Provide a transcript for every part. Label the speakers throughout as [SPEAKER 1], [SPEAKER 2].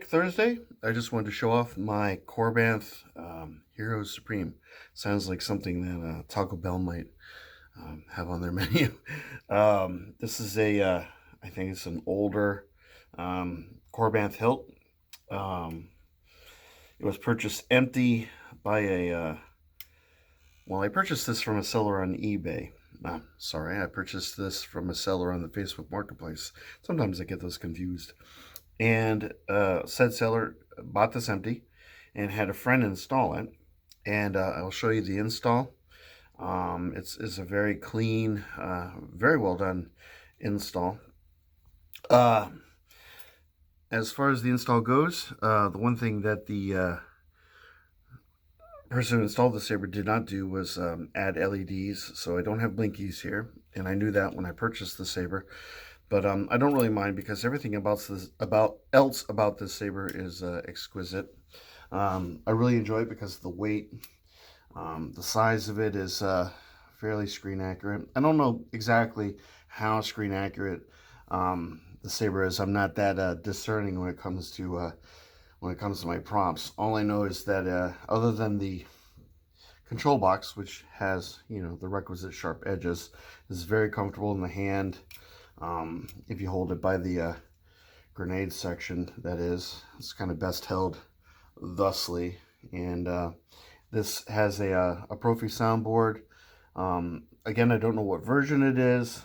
[SPEAKER 1] quick Thursday. I just wanted to show off my Korbanth Hero Supreme. Sounds like something that Taco Bell might have on their menu. This is I think it's an older Korbanth hilt. Um, it was purchased empty by I purchased this from a seller on eBay. Sorry, I purchased this from a seller on the Facebook Marketplace. Sometimes I get those confused. And said seller bought this empty and had a friend install it. And I'll show you the install. It's a very clean, very well done install. As far as the install goes, the one thing that the person who installed the saber did not do was add LEDs, so I don't have blinkies here, and I knew that when I purchased the saber. But I don't really mind because everything else about this saber is exquisite. I really enjoy it because of the weight. The size of it is fairly screen accurate. I don't know exactly how screen accurate the saber is. I'm not that discerning when it comes to my props. All I know is that other than the control box, which has the requisite sharp edges, is very comfortable in the hand. If you hold it by the grenade section, that is, it's kind of best held thusly. And this has a Profi soundboard. Again, I don't know what version it is.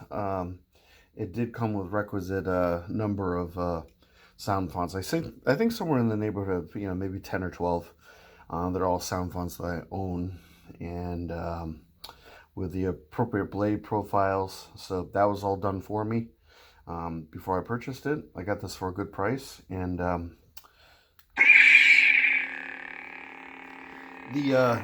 [SPEAKER 1] It did come with requisite number of sound fonts. I think somewhere in the neighborhood of maybe 10 or 12. They're all sound fonts that I own, and with the appropriate blade profiles. So that was all done for me before I purchased it. I got this for a good price, and the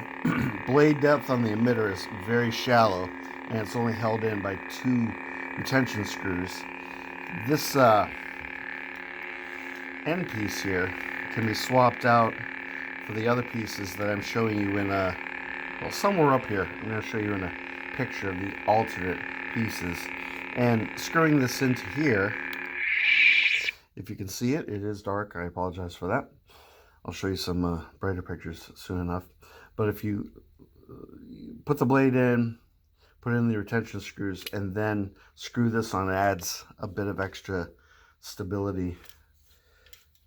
[SPEAKER 1] blade depth on the emitter is very shallow, and it's only held in by 2 retention screws. This end piece here can be swapped out for the other pieces that I'm showing you in somewhere up here. I'm going to show you in a picture of the alternate pieces. And screwing this into here, if you can see it, it is dark. I apologize for that. I'll show you some brighter pictures soon enough. But if you put the blade in, put in the retention screws, and then screw this on, it adds a bit of extra stability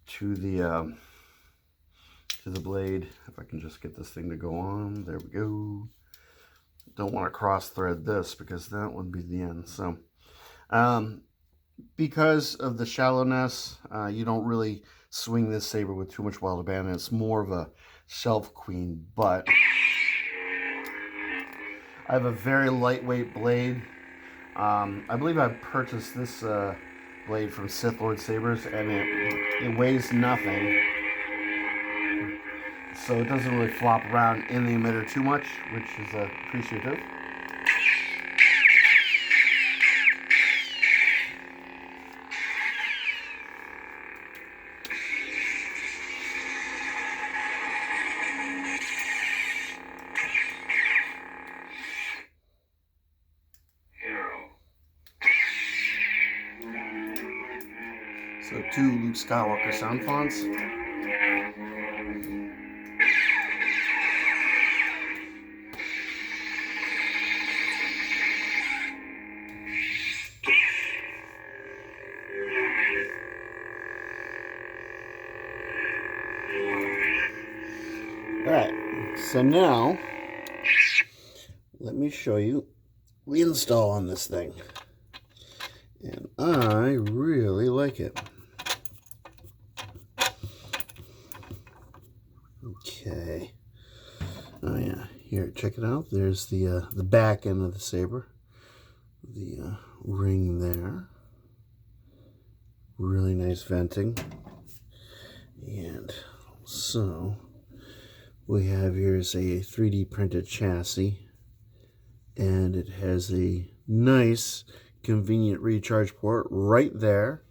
[SPEAKER 1] to the blade. If I can just get this thing to go on, there we go. Don't want to cross thread this because that would be the end. So because of the shallowness, you don't really swing this saber with too much wild abandon. It's more of a shelf queen, but I have a very lightweight blade. I believe I purchased this blade from Sith Lord Sabers, and it weighs nothing, so it doesn't really flop around in the emitter too much, which is appreciative. So 2 Luke Skywalker sound fonts. Alright, so now let me show you the install on this thing. And I really like it. Okay. Oh yeah, here, check it out. There's the back end of the saber. The ring there. Really nice venting. And so we have here's a 3D printed chassis, and it has a nice convenient recharge port right there,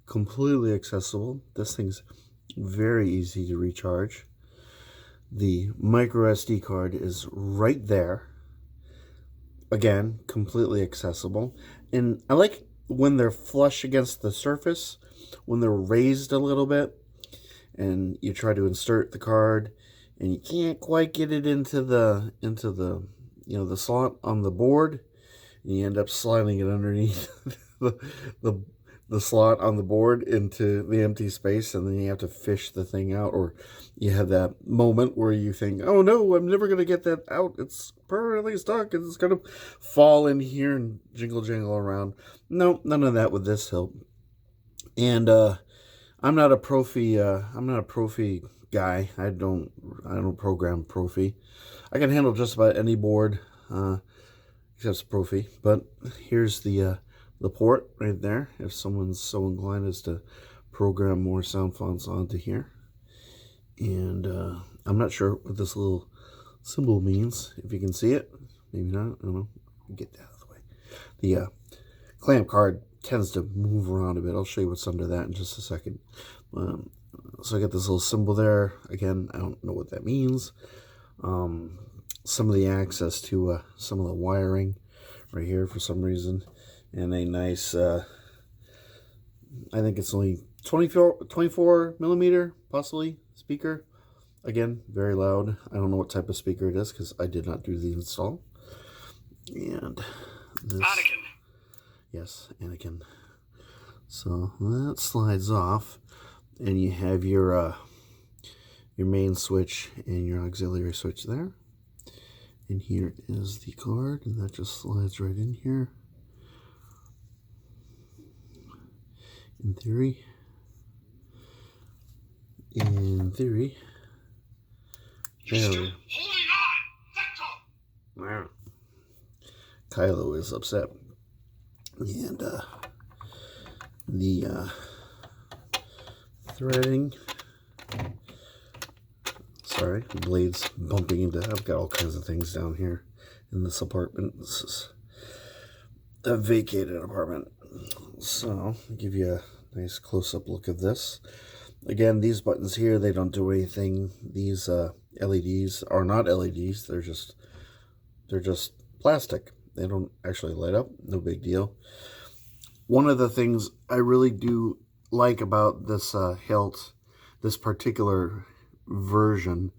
[SPEAKER 1] completely accessible. This thing's very easy to recharge. The micro SD card is right there, again, completely accessible. And I like when they're flush against the surface, when they're raised a little bit, and you try to insert the card, and you can't quite get it into the the slot on the board, and you end up sliding it underneath the, the the slot on the board into the empty space, and then you have to fish the thing out, or you have that moment where you think, oh no, I'm never going to get that out. It's permanently stuck. It's going to fall in here and jingle jangle around. No, none of that with this help. And I'm not a profi guy. I don't program profi. I can handle just about any board except profi. But here's the port right there, if someone's so inclined as to program more sound fonts onto here. And I'm not sure what this little symbol means, if you can see it. Maybe not, I don't know. Get that out of the way. The clamp card tends to move around a bit. I'll show you what's under that in just a second. So I got this little symbol there. Again, I don't know what that means. Some of the access to some of the wiring right here for some reason. And a nice, I think it's only 24 millimeter, possibly, speaker. Again, very loud. I don't know what type of speaker it is because I did not do the install. And this, Anakin. Yes, Anakin. So that slides off, and you have your main switch and your auxiliary switch there. And here is the card, and that just slides right in here. In theory, there. Kylo is upset, and the threading. Sorry, blades bumping into. I've got all kinds of things down here in this apartment. This is a vacated apartment. So, I'll give you a nice close-up look of this. Again, these buttons here, they don't do anything. These LEDs are not LEDs. They're just plastic. They don't actually light up. No big deal. One of the things I really do like about this this particular version,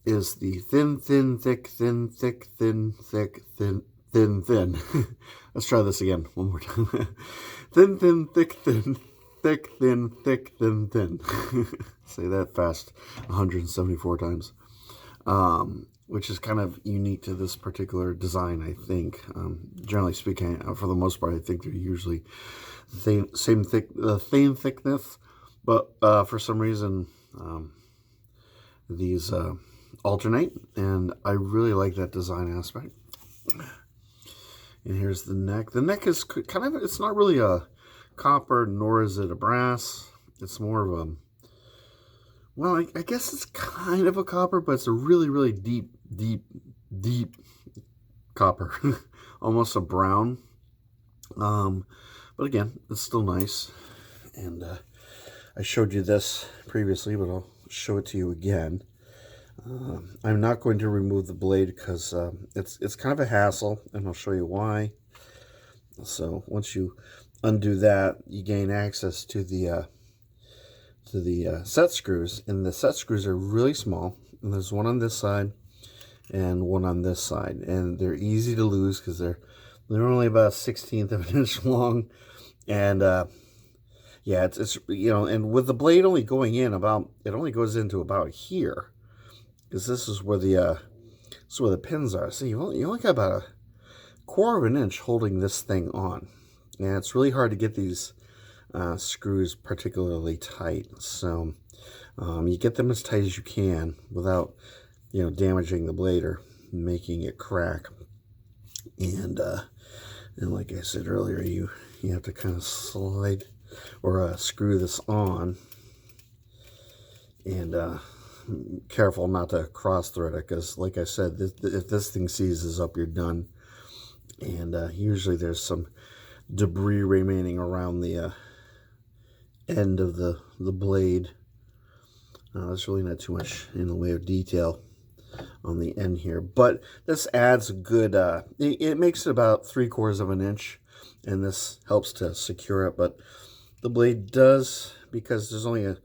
[SPEAKER 1] is the thin, thin, thick, thin, thick, thin, thick, thin, thin, thin. Let's try this again one more time. Thin, thin, thick, thin, thick, thin, thick, thin, thin. Say that fast 174 times. Which is kind of unique to this particular design, I think. Generally speaking, for the most part, I think they're usually the same thickness, but for some reason, these alternate, and I really like that design aspect. And here's the neck. The neck is kind of, it's not really a copper, nor is it a brass. It's more of a, well, I guess it's kind of a copper, but it's a really, really deep copper. Almost a brown. But again, it's still nice. And I showed you this previously, but I'll show it to you again. I'm not going to remove the blade because it's kind of a hassle, and I'll show you why. So once you undo that, you gain access to the set screws, and the set screws are really small. And there's one on this side and one on this side, and they're easy to lose because they're only about 1/16 of an inch long, and yeah, it's you know, and with the blade only going in about, it only goes into about here, because this is where the pins are. So you only got about 1/4 of an inch holding this thing on, and it's really hard to get these screws particularly tight. So you get them as tight as you can without, you know, damaging the blade or making it crack. And like I said earlier, you have to kind of slide or screw this on, and careful not to cross thread it, because like I said, if this thing seizes up, you're done. And usually there's some debris remaining around the end of the blade. There's really not too much in the way of detail on the end here, but this adds a good, it makes it about 3/4 of an inch, and this helps to secure it. But the blade does, because there's only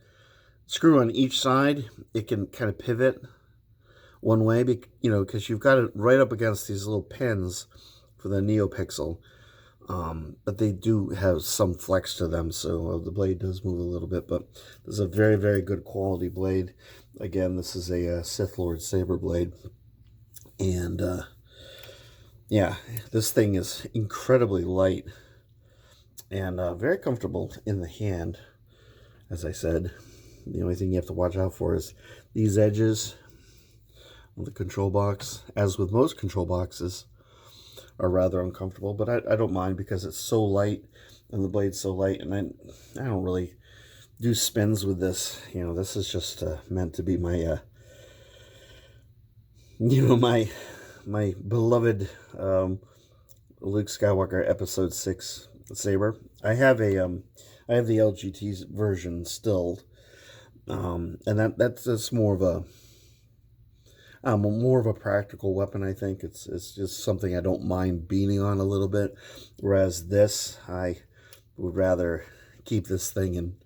[SPEAKER 1] screw on each side, it can kind of pivot one way, because you've got it right up against these little pins for the NeoPixel. But they do have some flex to them, so the blade does move a little bit, but this is a very, very good quality blade. Again, this is a Sith Lord saber blade, and yeah, this thing is incredibly light and very comfortable in the hand. As I said, the only thing you have to watch out for is these edges of the control box, as with most control boxes, are rather uncomfortable, but I don't mind because it's so light and the blade's so light, and I don't really do spins with this. This is just meant to be my my beloved Luke Skywalker Episode 6 saber. I have the LGT version still, and that's more of a practical weapon. I think it's just something I don't mind beating on a little bit, whereas this, I would rather keep this thing in,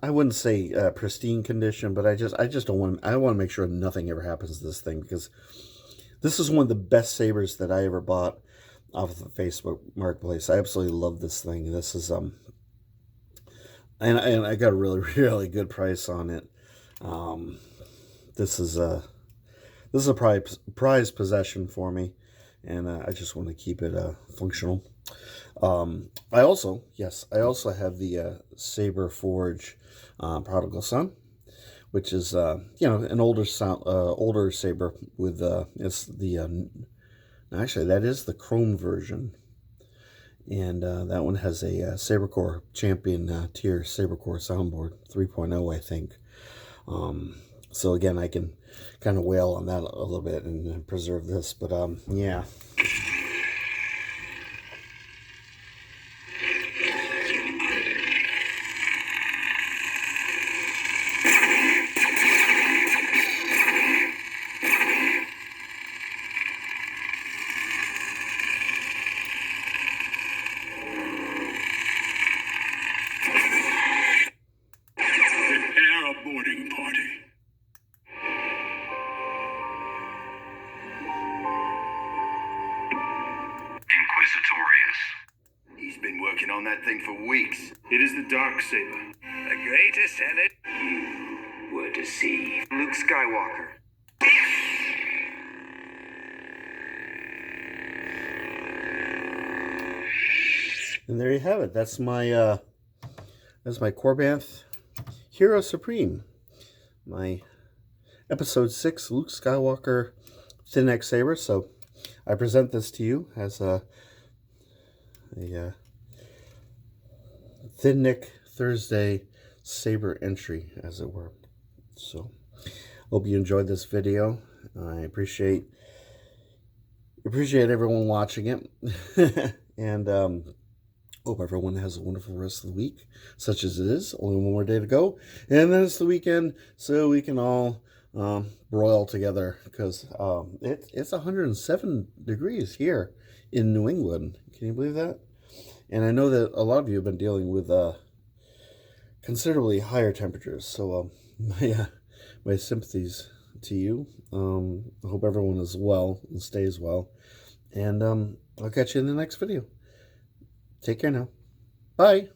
[SPEAKER 1] I wouldn't say pristine condition, but I just don't want, I want to make sure nothing ever happens to this thing, because this is one of the best sabers that I ever bought off of the Facebook Marketplace. I absolutely love this thing. This is and I got a really, really good price on it. This is a prized possession for me, and I just want to keep it functional. I also have the Saber Forge Prodigal Son, which is an older saber with it's the actually that is the chrome version, and that one has a Sabercore Champion tier Sabercore soundboard 3.0, I think. So again, I can kind of wail on that a little bit and preserve this, but yeah.
[SPEAKER 2] Prepare a boarding party. Inquisitorius. He's been working on that thing for weeks.
[SPEAKER 3] It is the dark saber.
[SPEAKER 2] The greatest and it. You were deceived.
[SPEAKER 4] Luke Skywalker.
[SPEAKER 1] And there you have it. That's my Korbanth Hero Supreme. My Episode 6 Luke Skywalker Thin Neck Saber. So I present this to you as a Thin Neck Thursday saber entry, as it were. So hope you enjoyed this video. I appreciate everyone watching it. And hope everyone has a wonderful rest of the week, such as it is. Only one more day to go, and then it's the weekend, so we can all broil together, because it's 107 degrees here in New England. Can you believe that? And I know that a lot of you have been dealing with considerably higher temperatures, so my sympathies to you. I hope everyone is well and stays well, and I'll catch you in the next video. Take care now. Bye.